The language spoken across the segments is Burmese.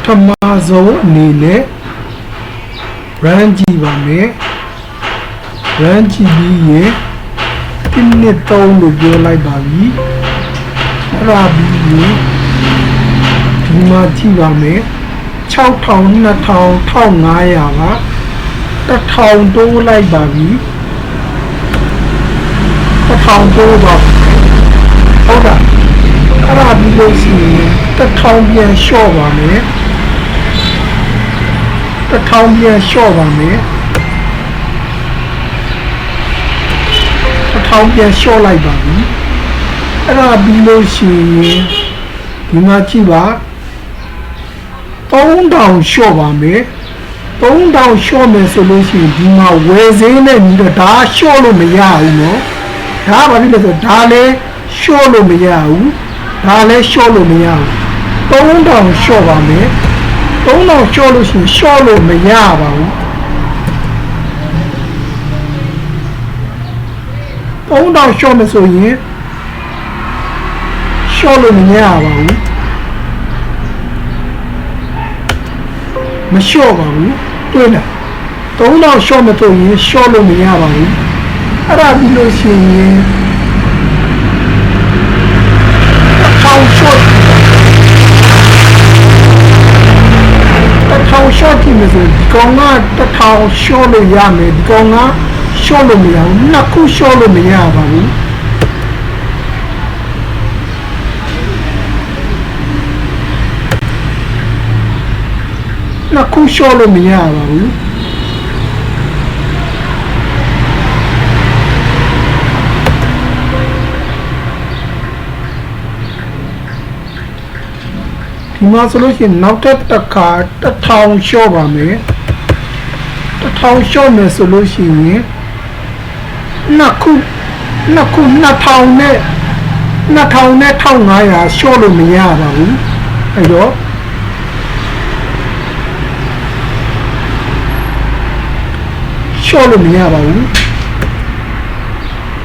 ထမဆုံးအနေနဲ့ run ကြည့်ပါမယ် run ကြည့်ပြီးရင်1နှစ်3လို့ပြောလိုက်ပါပြီအဲ့ဒါပြီးရင်ဒီမှာကြည့်ပါမယ်6000 2000 1500က1000တိုးလိုက်ပါပြီ1000တိုးပါဟုတ်လားအဲ့ဒါပြီးလို့ရှိရင်1000ပြန်လျှော့ပါမယ်1000ပြန်လျှော့ပါမယ်1000ပြန်လျှော့လိုက်ပါပြီအဲ့ဒါပြီးလို့ရှိရင်ဒီမှာကြည့်ပါ3000လျှော့ပါမယ်3000လျှော့မယ်ဆိုလို့ရှိရင်ဒီမှာဝယ်ဈေးနဲ့ညီတော့ဒါလျှော့လို့မရဘူးเนาะဒါဘာဖြစ်လဲဆိုဒါလည်းလျှော့လို့မရဘူးဒါလည်းလျှော့လို့မရဘူး3000လျှော့ပါမယ်3000လျှော့လို့ရှိရင်လျှော့လို့မရပါဘူး3000လျှော့မယ်ဆိုရင်လျှော့လို့မရပါဘူးမလျှော့ပါဘူးတွေ့လား3000လျှော့မယ်ဆိုရင်လျှော့လို့မရပါဘူးအဲ့ဒါပြီးလို့ရှိရင်1000 short ကြည့်မယ်ဆိုဒီကောင်က1000 short လို့ရမယ်ဒီကောင်က short လို့မရဘူးနှစ်ခု short လို့မရပါဘူးနှစ်ခု short လို့မရပါဘူးဒီမှာဆိုလို့ရှိရင်နောက်တစ်ခါ1000လျှော့ပါမယ်1000လျှော့မယ်ဆိုလို့ရှိရင်နှစ်ခု2000နဲ့1500လျှော့လို့မရပါဘူးအဲ့တော့လျှော့လို့မရပါဘူး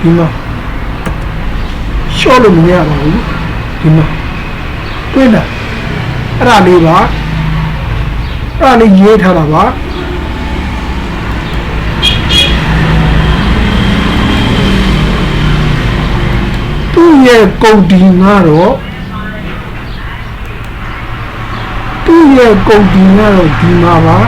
ဒီမှာလျှော့လို့မရပါဘူးဒီမှာတွေ့လားအဲ့ဒါလေးပါအဲ့ဒါလေးရေးထားတာပါသူ့ရဲ့ကုန်ဒီကတော့ဒီမှာပါ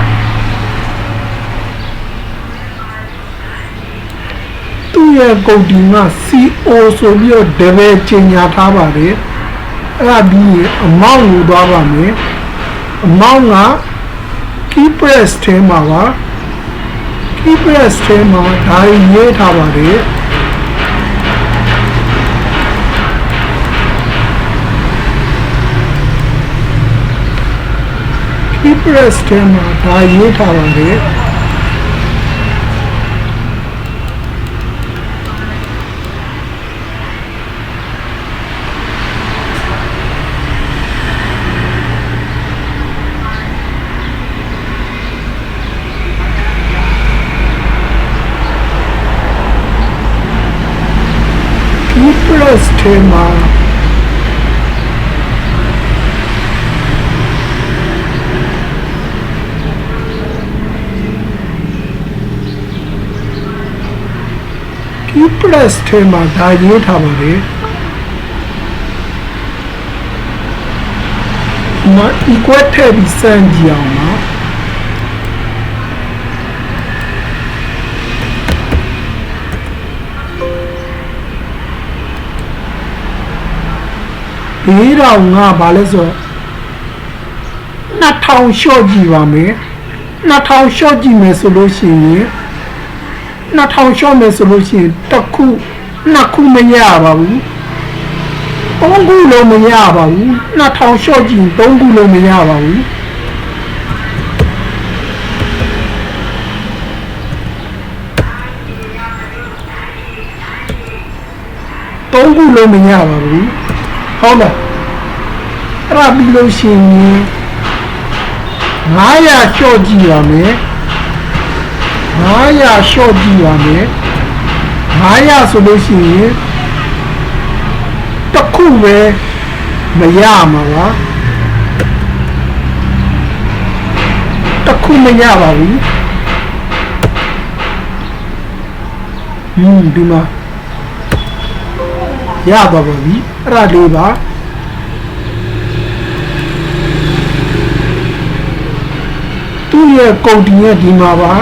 သူ့ရဲ့ကုန်ဒီမှာ CO ဆိုပြီးတော့ double ချိန်ညာထားပါတယ်အဲ့ဒါပြီးအမောင်းကိုသွားပါမယ်အမောင်းက key press ထဲမှာပါ key press ထဲမှာဒါရေးထားပါတယ် key press ထဲမှာဒါရေးထားပါတယ် plus ထဲမှာplus ထဲမှာဒါရေးထားပါတယ်မ equal ထည့်ပြီးစမ်းကြည့်အောင်ပါဒီတော့ငါဘာလဲဆို2000 short ကြည့်ပါမယ်2000 short ကြည့်မယ်ဆိုလို့ရှိရင်2000 short မယ်ဆိုလို့ရှိရင်တစ်ခုနှစ်ခုမရပါဘူးသုံးခုလုံးမရပါဘူး2000 short ကြည့်သုံးခုလုံးမရပါဘူးသုံးခုလုံးမရပါဘူးဟုတ်လားအဲ့ဒါပြီးလို့ရှိရင်900 short ကြည့်ပါမယ်900 short ကြည့်ပါမယ်900ဆိုလို့ရှိရင်တစ်ခုပဲမရမှာပါ တစ်ခုမရပါဘူးဒီမှာရပါပါပြီအဲ့ဒါလေးပါသူ့ရဲ့ကုန်တင်ရဲ့ဒီမှာပါ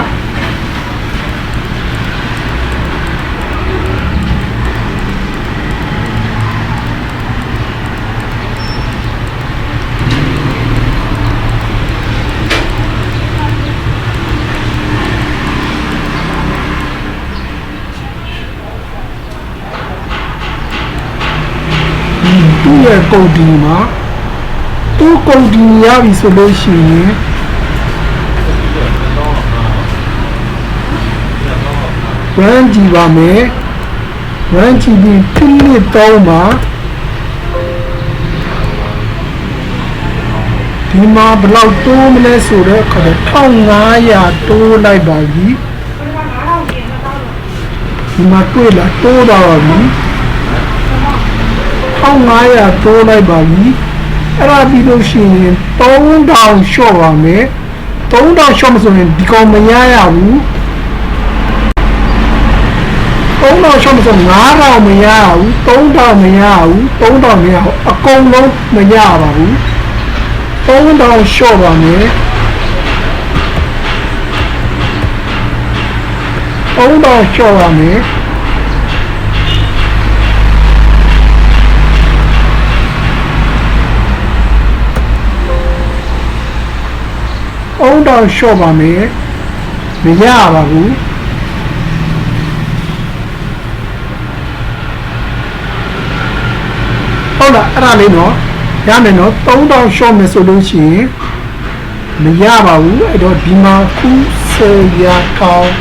သူ့ရဲ့ကုန်တင်မှာသူ့ကုန်တင်ရပြီဆိုလို့ရှိရင်run ကြည့်ပါမယ် run ကြည့်ပြီးဖိနစ်3မှာဒီမှာဘယ်လောက်တိုးမလဲဆိုတော့1500တိုးလိုက်ပါပြီဒီမှာတွေ့လားတိုးတော့ပြီ1500တိုးလိုက်ပါပြီအဲ့ဒါပြီးလို့ရှိရင်3000လျှော့ပါမယ်3000လျှော့မဆိုရင်ဒီကောင်မရရဘူး3000ရှော့မဆို9000မရဘူး3000မရဘူး3000မရဘူးအကုန်လုံးမရပါဘူး3000ရှော့ပါမယ်3000ရှော့ပါမယ်3000ရှော့ပါမယ်မရပါဘူးဟုတ်လားအဲ့ဒါလေးနော်ရမယ်နော်3000ရှော့မယ်ဆိုလို့ရှိရင်မရပါဘူးအဲ့တော့ဒီမှာခု10ရာကောင်း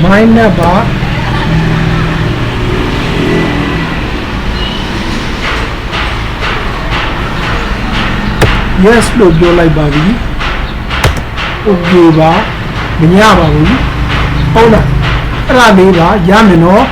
မိုင်းနံပါတ် yes လို့ပြောလိုက်ပါပြီ okay ပါမရပါဘူးဟုတ်လားအဲ့ဒါလေးပါရမယ်နော်